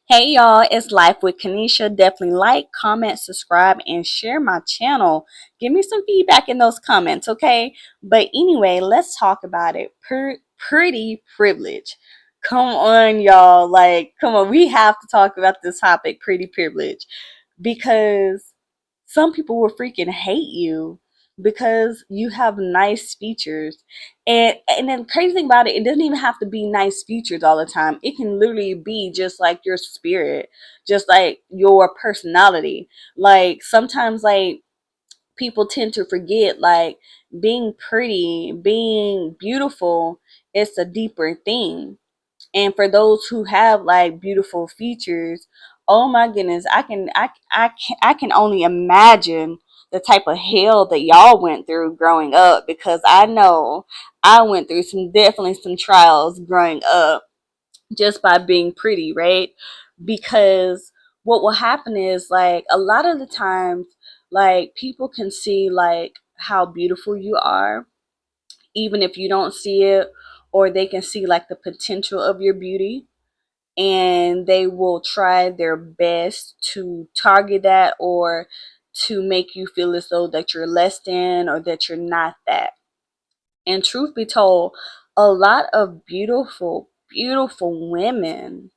Hey y'all, it's Life with Kanisha. Definitely like, comment, subscribe, and share my channel. Give me some feedback in those comments, okay? But anyway, let's talk about it. Pretty privilege. Come on, y'all. Like, come on. We have to talk about this topic, pretty privilege, because some people will freaking hate you because you have nice features. And then the crazy thing about it, it doesn't even have to be nice features all the time. It can literally be just like your spirit, just like your personality. Like sometimes like people tend to forget like being pretty, being beautiful, it's a deeper thing. And for those who have like beautiful features, oh my goodness, I can only imagine the type of hell that y'all went through growing up, because I know I went through some trials growing up just by being pretty, right? Because what will happen is like a lot of the times like people can see like how beautiful you are even if you don't see it, or they can see like the potential of your beauty, and they will try their best to target that or to make you feel as though that you're less than or that you're not that. And truth be told, a lot of beautiful women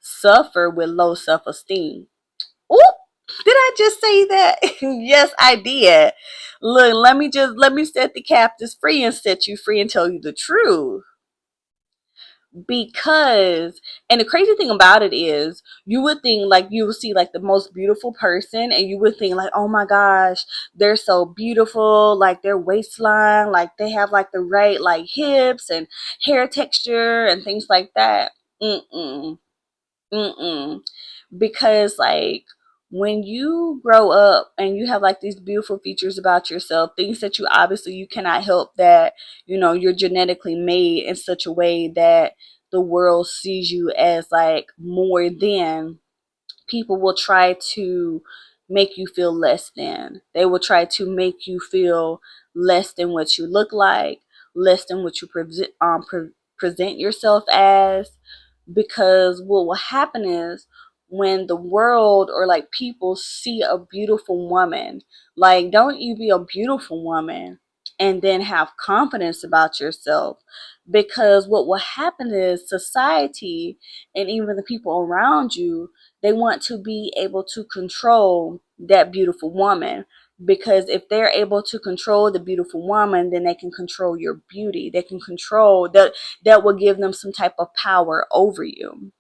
suffer with low self-esteem. Oop, did I just say that? Yes, I did. Look, let me set the captives free and set you free and tell you the truth. Because, and the crazy thing about it is, you would think like you would see like the most beautiful person and you would think like, oh my gosh, they're so beautiful, like their waistline, like they have like the right like hips and hair texture and things like that. Mm-mm. Mm-mm. Because like when you grow up and you have like these beautiful features about yourself, things that you obviously you cannot help, that you're genetically made in such a way that the world sees you as like more than, people will try to make you feel less than. They will try to make you feel less than what you look like, less than what you present yourself as. Because what will happen is, when the world or like people see a beautiful woman, like don't you be a beautiful woman and then have confidence about yourself. Because what will happen is society and even the people around you, they want to be able to control that beautiful woman. Because if they're able to control the beautiful woman, then they can control your beauty. They can control that. That will give them some type of power over you.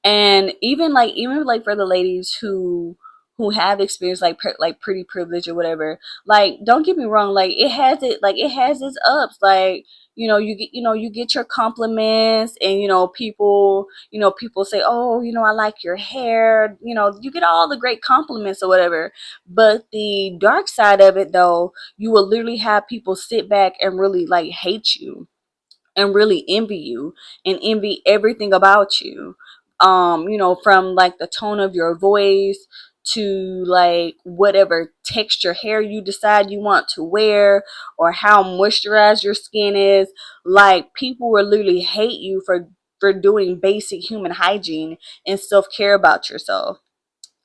And even like for the ladies who have experienced like pretty privilege or whatever, like don't get me wrong, like it has its ups. Like you get your compliments, and people say, oh, I like your hair. You get all the great compliments or whatever. But the dark side of it, though, you will literally have people sit back and really like hate you and really envy you and envy everything about you. From like the tone of your voice to like whatever texture hair you decide you want to wear, or how moisturized your skin is. Like people will literally hate you for doing basic human hygiene and self-care about yourself.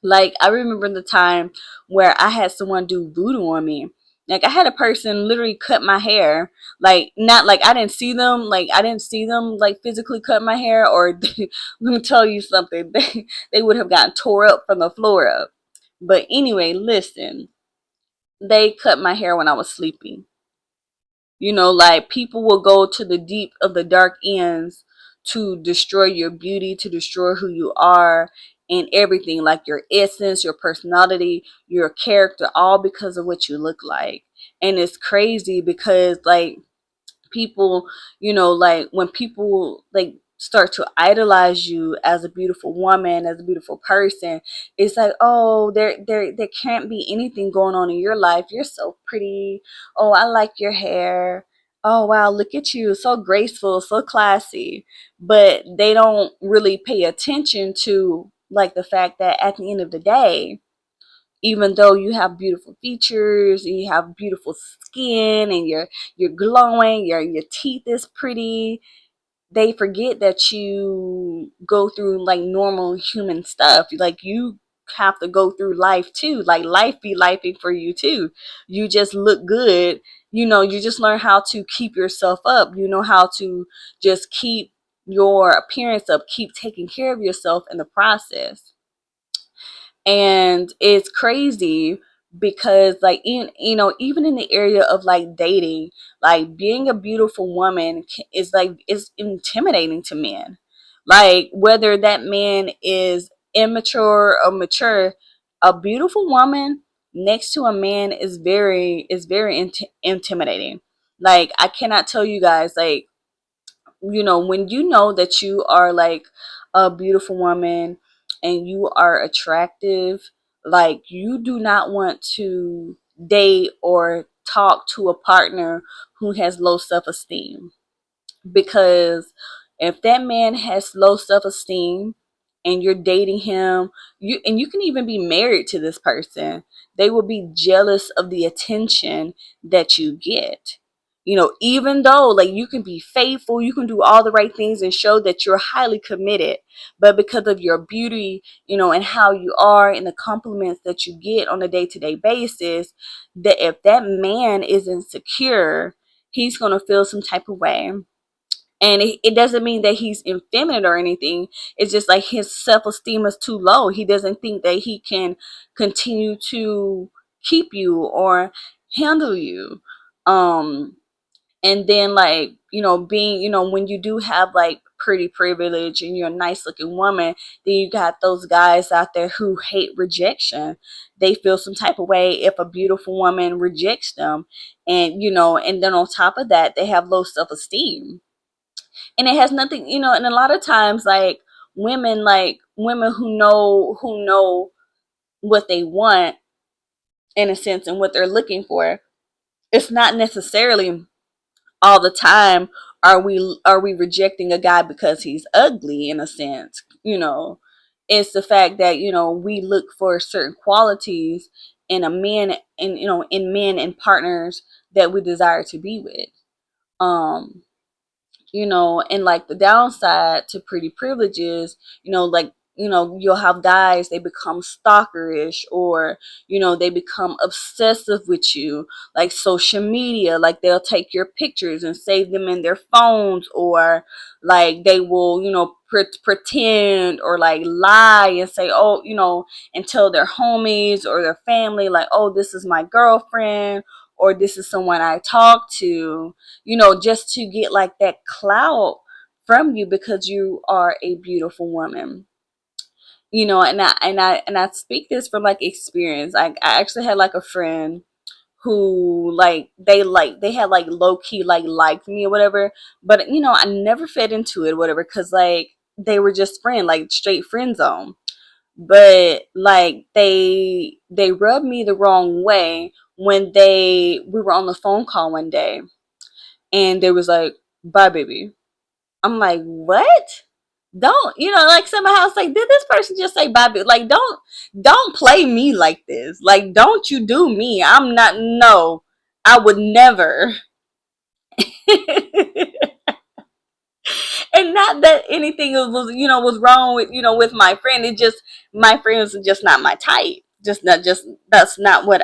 Like I remember the time where I had someone do voodoo on me. Like I had a person literally cut my hair. Like not like I didn't see them like physically cut my hair, or let me tell you something. They would have gotten tore up from the floor up. But anyway, listen. They cut my hair when I was sleeping. Like people will go to the deep of the dark ends to destroy your beauty, to destroy who you are and everything, like your essence, your personality, your character, all because of what you look like. And it's crazy because like people, like when people like start to idolize you as a beautiful woman, as a beautiful person, it's like, oh, there can't be anything going on in your life. You're so pretty. Oh, I like your hair. Oh wow, look at you, so graceful, so classy. But they don't really pay attention to like the fact that at the end of the day, even though you have beautiful features and you have beautiful skin and you're glowing, your teeth is pretty, they forget that you go through like normal human stuff. Like you have to go through life too. Like life be lifing for you too. You just look good. You just learn how to keep yourself up. You know how to just keep your appearance up, keep taking care of yourself in the process. And it's crazy because like even in the area of like dating, like being a beautiful woman is intimidating to men. Like whether that man is immature or mature, a beautiful woman next to a man is very intimidating. Like I cannot tell you guys, like, when you know that you are like a beautiful woman and you are attractive, like you do not want to date or talk to a partner who has low self-esteem. Because if that man has low self-esteem and you're dating him, you can even be married to this person, they will be jealous of the attention that you get. Even though like you can be faithful, you can do all the right things and show that you're highly committed, but because of your beauty, and how you are and the compliments that you get on a day-to-day basis, that if that man is insecure, he's going to feel some type of way. And it doesn't mean that he's effeminate or anything. It's just like his self-esteem is too low. He doesn't think that he can continue to keep you or handle you. Um, and then like, being, when you do have like pretty privilege and you're a nice looking woman, then you got those guys out there who hate rejection. They feel some type of way if a beautiful woman rejects them. And then on top of that, they have low self-esteem. And it has nothing, and a lot of times like women who know what they want, in a sense, and what they're looking for, it's not necessarily all the time are we rejecting a guy because he's ugly, in a sense. It's the fact that we look for certain qualities in a man, and in men and partners that we desire to be with. And like the downside to pretty privileges, like, you'll have guys, they become stalkerish, or they become obsessive with you, like social media, like they'll take your pictures and save them in their phones, or like they will, pretend or like lie and say, oh, and tell their homies or their family, like, oh, this is my girlfriend, or this is someone I talk to, just to get like that clout from you because you are a beautiful woman. And I speak this from like experience. I actually had like a friend who like they had like low key like liked me or whatever, but I never fed into it or whatever, because like they were just like straight friend zone. But like they rubbed me the wrong way when we were on the phone call one day, and they was like, bye baby. I'm like, what? Don't, like, somehow it's like, did this person just say bye baby? Like, don't play me like this. Like, don't you do me. I'm not, no, I would never. And not that anything was wrong with my friend. It just, my friends are just not my type. Just that's not what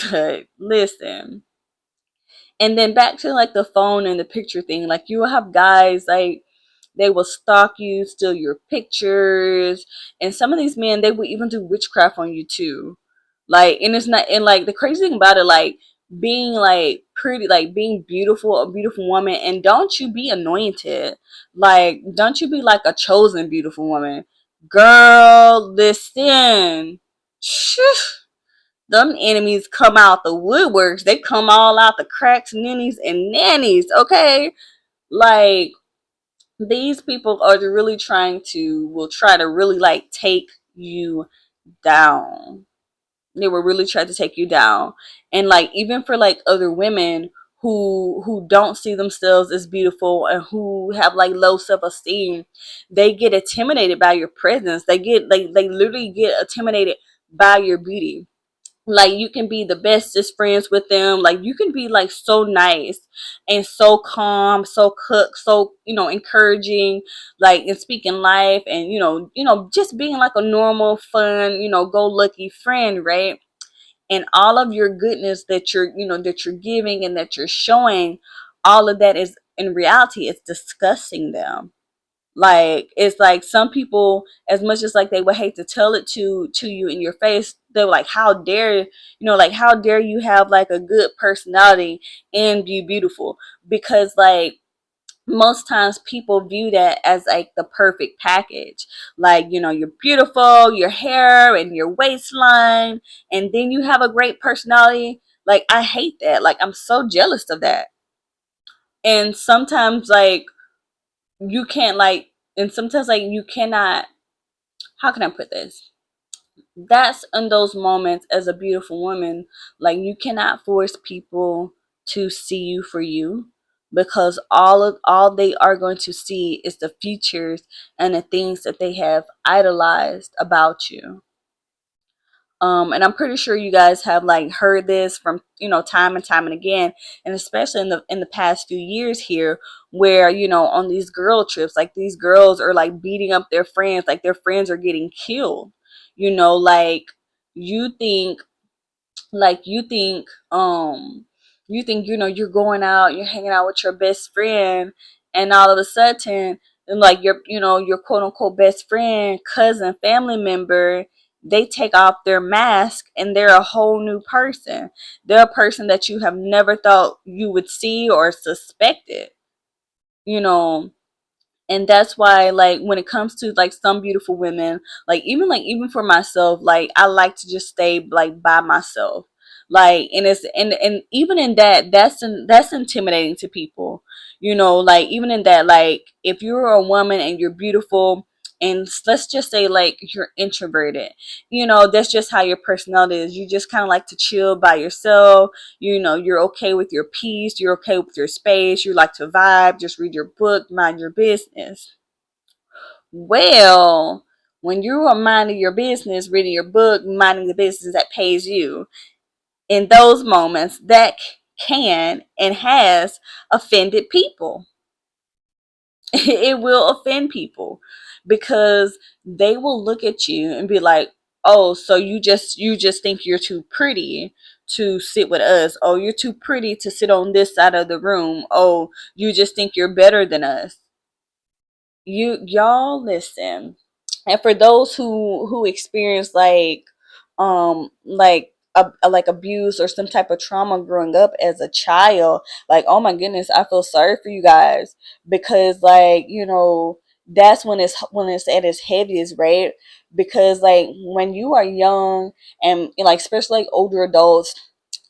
but listen. And then back to like the phone and the picture thing, like you will have guys like they will stalk you, steal your pictures, and some of these men, they will even do witchcraft on you too. Like, and it's not, and like the crazy thing about it, like being like pretty, like being beautiful, a beautiful woman, and don't you be anointed, like don't you be like a chosen beautiful woman, girl. Listen, them enemies come out the woodworks. They come all out the cracks, ninnies and nannies. Okay, like these people are really will try to really like take you down. They will really try to take you down. And like even for like other women who don't see themselves as beautiful and who have like low self-esteem, they get intimidated by your presence. They literally get intimidated by your beauty. Like you can be the bestest friends with them. Like you can be like so nice and so calm, so cook, so encouraging, like and speaking life, and just being like a normal, fun, go lucky friend, right? And all of your goodness that you're giving and that you're showing, all of that is in reality it's disgusting them. Like it's like some people, as much as like they would hate to tell it to you in your face, they're like, how dare like how dare you have like a good personality and be beautiful? Because like most times people view that as like the perfect package. Like you're beautiful, your hair and your waistline, and then you have a great personality. Like I hate that. Like I'm so jealous of that. And sometimes like you can't like and sometimes like you cannot, how can I put this? That's in those moments as a beautiful woman, like you cannot force people to see you for you, because all they are going to see is the features and the things that they have idolized about you. And I'm pretty sure you guys have like heard this from time and time and again, and especially in the past few years here, where on these girl trips, like these girls are like beating up their friends, like their friends are getting killed. Like you think you think you're going out, you're hanging out with your best friend, and all of a sudden, and like your quote unquote best friend, cousin, family member, they take off their mask and they're a whole new person. They're a person that you have never thought you would see or suspected, you know and that's why, like, when it comes to like some beautiful women, like even for myself, like I like to just stay like by myself. Like, and it's and even in that, that's intimidating to people. Like even in that, like if you're a woman and you're beautiful, and let's just say like you're introverted, that's just how your personality is. You just kind of like to chill by yourself. You're okay with your peace, you're okay with your space, you like to vibe, just read your book, mind your business. Well, when you are minding your business, reading your book, minding the business that pays you, in those moments that can and has offended people. It will offend people, because they will look at you and be like, oh, so you just think you're too pretty to sit with us. Oh, you're too pretty to sit on this side of the room. Oh, you just think you're better than us. Y'all listen. And for those who experience like abuse or some type of trauma growing up as a child, like, oh my goodness, I feel sorry for you guys, because like that's when it's at its heaviest, right? Because like when you are young, and like especially like older adults,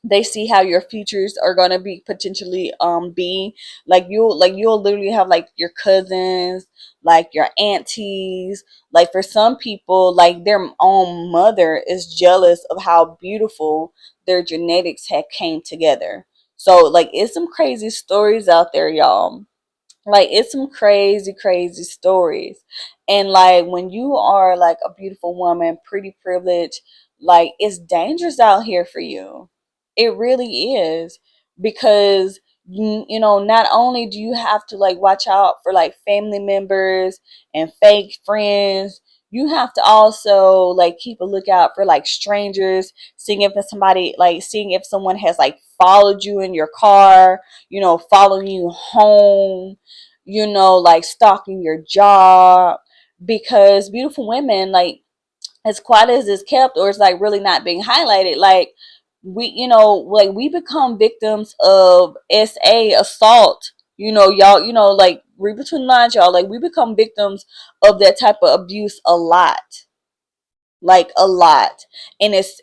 they see how your futures are going to be potentially be like you'll literally have like your cousins, like your aunties. Like for some people, like their own mother is jealous of how beautiful their genetics had came together. So like it's some crazy stories out there, y'all. Like it's some crazy, crazy stories. And like when you are like a beautiful woman, pretty privileged, like it's dangerous out here for you. It really is. Because not only do you have to like watch out for like family members and fake friends, you have to also like keep a lookout for like strangers, seeing if someone has like followed you in your car, following you home, like stalking your job. Because beautiful women, like, as quiet as it's kept, or it's like really not being highlighted, like like we become victims of assault. Y'all, like read between the lines, y'all. Like we become victims of that type of abuse a lot, like a lot. And it's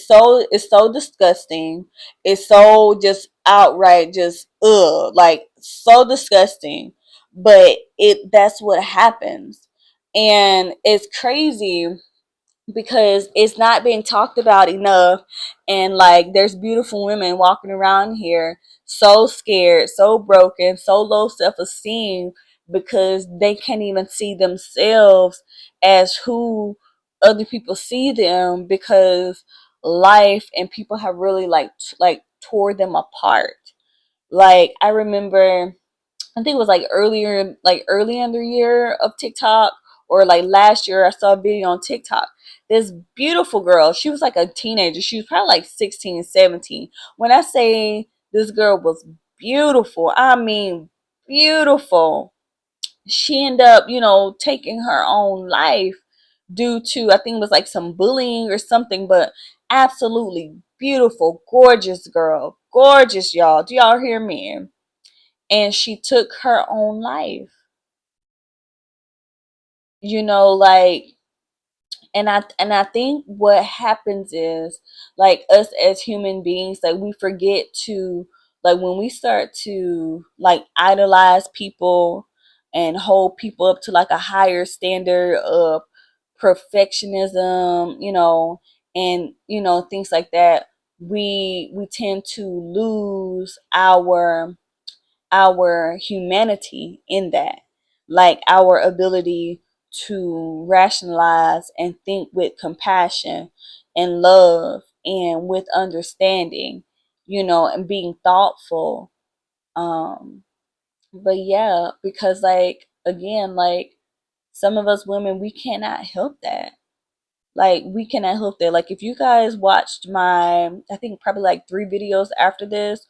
so disgusting. It's so just outright just like so disgusting. But that's what happens. And it's crazy because it's not being talked about enough. And like there's beautiful women walking around here so scared, so broken, so low self-esteem, because they can't even see themselves as who other people see them. Because life, and people have really like tore them apart. Like I remember, I think it was like early in the year of TikTok, or like last year I saw a video on TikTok. This beautiful girl, she was like a teenager. She was probably like 16, 17. When I say this girl was beautiful, I mean beautiful. She ended up, taking her own life due to, I think it was like some bullying or something, but absolutely beautiful, gorgeous girl. Gorgeous, y'all. Do y'all hear me? And she took her own life. Like, and I think what happens is, like, us as human beings, like, we forget to, like, when we start to like idolize people and hold people up to like a higher standard of perfectionism, and things like that, we tend to lose our humanity in that, like our ability to rationalize and think with compassion and love and with understanding, and being thoughtful. um but yeah, because, like, again, like, some of us women, we cannot help that. Like, we cannot help that. Like, if you guys watched my, I think probably like 3 videos after this,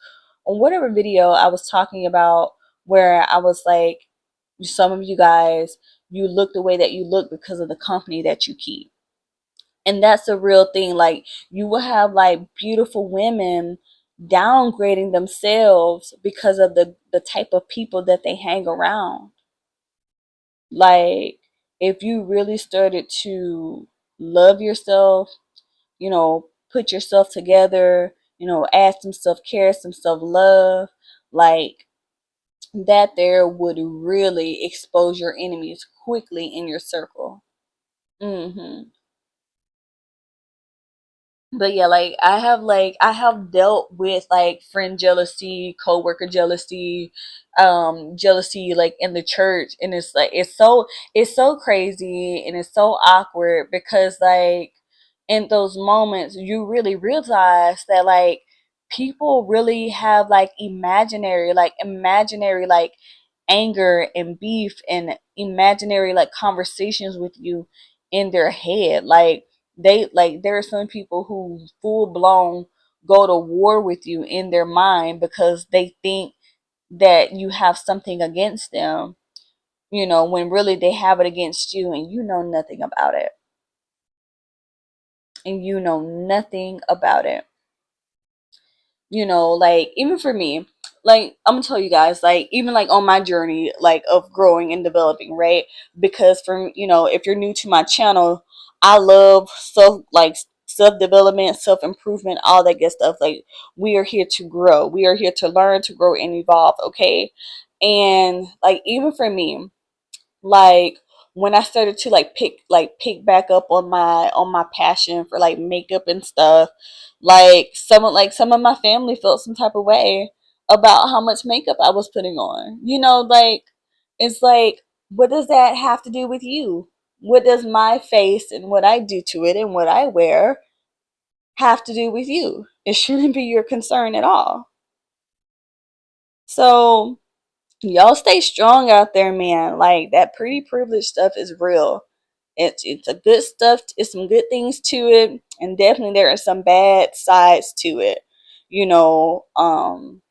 on whatever video I was talking about, where I was like, some of you guys, you look the way that you look because of the company that you keep. And that's a real thing. Like, you will have like beautiful women downgrading themselves because of the type of people that they hang around. Like, if you really started to love yourself, put yourself together, add some self care, some self love, like, that there would really expose your enemies quickly in your circle. hmm But yeah, like I have dealt with like friend jealousy, coworker jealousy, jealousy like in the church, and it's like it's so crazy and it's so awkward because, like, in those moments you really realize that, like, people really have like imaginary like anger and beef and imaginary like conversations with you in their head. Like, there are some people who full blown go to war with you in their mind because they think that you have something against them, when really they have it against you, and you know nothing about it. And you know nothing about it. Like, even for me, like, I'm gonna tell you guys, like, even like on my journey, like, of growing and developing, right? Because, from if you're new to my channel, I love self development, self improvement, all that good stuff. Like, we are here to grow, we are here to learn, to grow and evolve, okay? And, like, even for me, like, when I started to like pick back up on my passion for like makeup and stuff, like some of my family felt some type of way about how much makeup I was putting on. Like, it's like, what does that have to do with you? What does my face and what I do to it and what I wear have to do with you? It shouldn't be your concern at all. So, y'all stay strong out there, man. Like, that pretty privilege stuff is real. It's a good stuff. It's some good things to it, and definitely there are some bad sides to it. You know, um,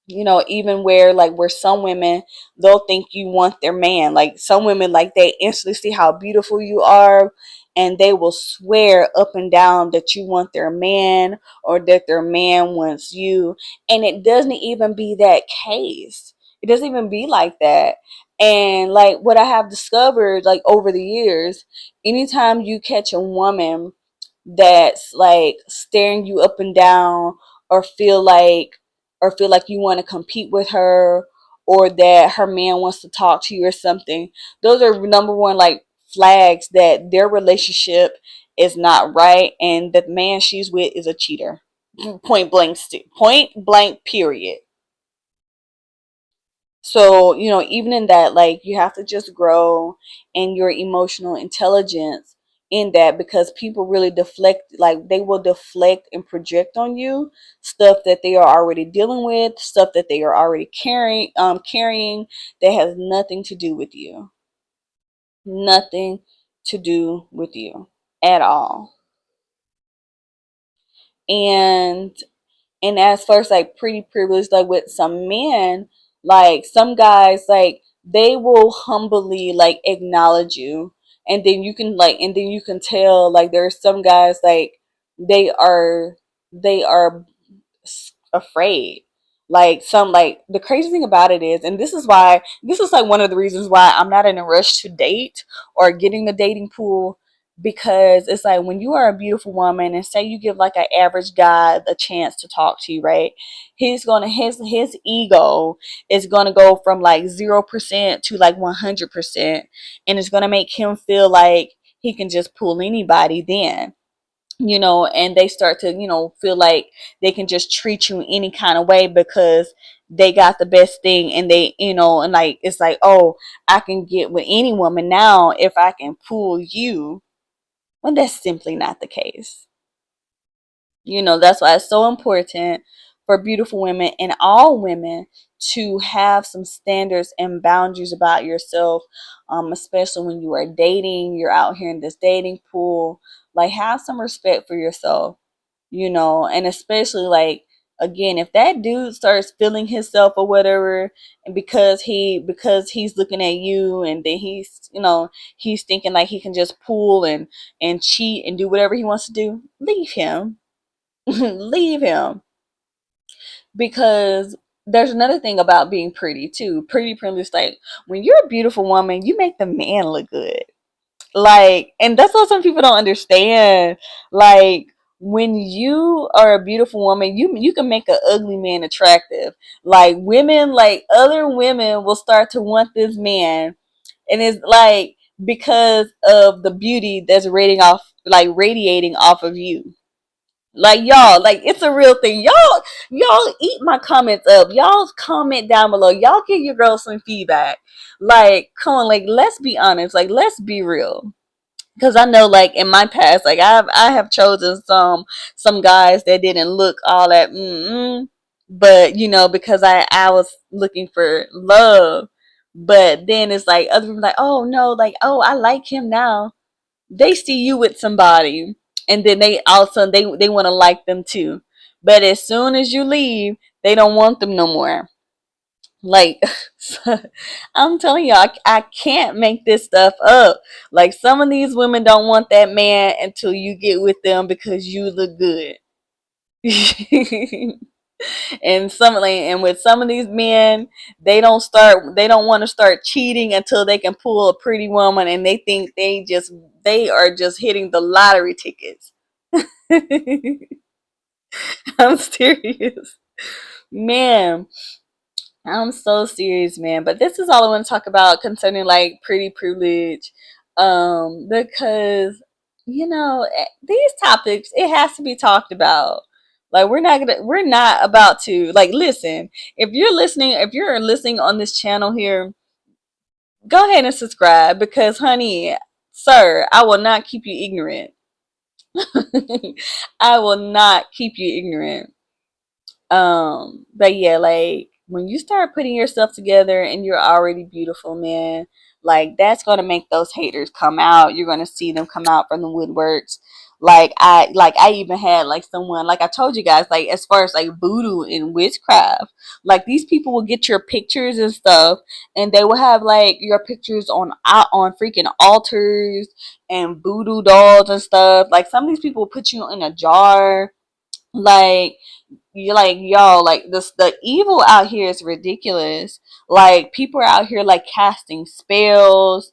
even where some women, they'll think you want their man. Like, some women, like, they instantly see how beautiful you are, and they will swear up and down that you want their man, or that their man wants you. And it doesn't even be that case. It doesn't even be like that. And, like, what I have discovered, like, over the years, anytime you catch a woman that's like staring you up and down, or feel like you want to compete with her, or that her man wants to talk to you or something, those are number one, like, flags that their relationship is not right, and the man she's with is a cheater. Point blank, point blank, period. So, even in that, like, you have to just grow in your emotional intelligence, in that, because people really deflect, like they will deflect and project on you stuff that they are already dealing with, stuff that they are already carrying that has nothing to do with you. Nothing to do with you at all. And as far as like pretty privilege, like with some men, like some guys, like they will humbly like acknowledge you, and then you can like, and then you can tell like there are some guys like they are they are afraid. Like some, like the crazy thing about it is, and this is why, this is like one of the reasons why I'm not in a rush to date or getting the dating pool, because it's like when you are a beautiful woman and say you give like an average guy a chance to talk to you, right? He's gonna, his ego is gonna go from like 0% to like 100%, and it's gonna make him feel like he can just pull anybody then, and they start to, feel like they can just treat you any kind of way because they got the best thing, and they, and like it's like, oh, I can get with any woman now if I can pull you, when that's simply not the case. That's why it's so important for beautiful women and all women to have some standards and boundaries about yourself, especially when you are dating, you're out here in this dating pool. Like, have some respect for yourself, and especially like, again, if that dude starts feeling himself or whatever, and because he's looking at you, and then he's thinking like he can just pull and cheat and do whatever he wants to do, leave him. Leave him. Because there's another thing about being pretty too. Pretty privilege, like when you're a beautiful woman, you make the man look good. Like, and that's what some people don't understand. Like, when you are a beautiful woman, you can make an ugly man attractive. Like, women, like other women will start to want this man, and it's like because of the beauty that's radiating off of you. Like, y'all, like it's a real thing. Y'all eat my comments up. Y'all comment down below. Y'all give your girl some feedback. Like, come on, like let's be honest. Like, let's be real. Because I know, like in my past, like I have chosen some guys that didn't look all that, but because I was looking for love. But then it's like other people like, oh no, like, oh, I like him now. They see you with somebody, and then they all of a sudden they want to like them too. But as soon as you leave, they don't want them no more. Like, I'm telling you, I can't make this stuff up. Like, some of these women don't want that man until you get with them because you look good. And with some of these men, they don't want to start cheating until they can pull a pretty woman, and they think they are just hitting the lottery tickets. I'm serious. Man, I'm so serious, man. But this is all I want to talk about concerning like pretty privilege. Because these topics, it has to be talked about. Like, we're not about to like, listen. If you're listening on this channel here, go ahead and subscribe, because honey, sir, I will not keep you ignorant. I will not keep you ignorant. But yeah, like when you start putting yourself together and you're already beautiful, man, like that's gonna make those haters come out. You're gonna see them come out from the woodworks. Like I even had like someone, like I told you guys, like as far as like voodoo and witchcraft, like these people will get your pictures and stuff, and they will have like your pictures on freaking altars and voodoo dolls and stuff. Like some of these people will put you in a jar. Like, you like, y'all, like this, the evil out here is ridiculous. Like, people are out here like casting spells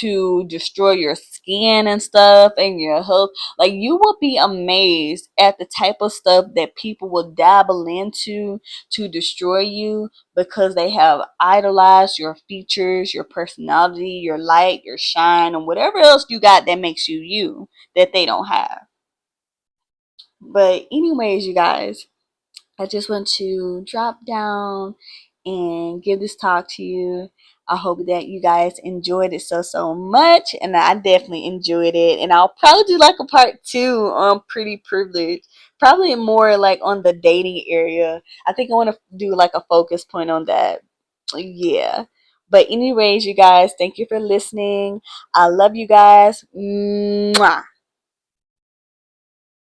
to destroy your skin and stuff and your health. Like, you will be amazed at the type of stuff that people will dabble into to destroy you, because they have idolized your features, your personality, your light, your shine, and whatever else you got that makes you you, that they don't have. But anyways, you guys, I just want to drop down and give this talk to you. I hope that you guys enjoyed it so much, and I definitely enjoyed it. And I'll probably do like a part two on Pretty Privilege, probably more like on the dating area. I think I want to do like a focus point on that. Yeah. But anyways, you guys, thank you for listening. I love you guys. Mwah.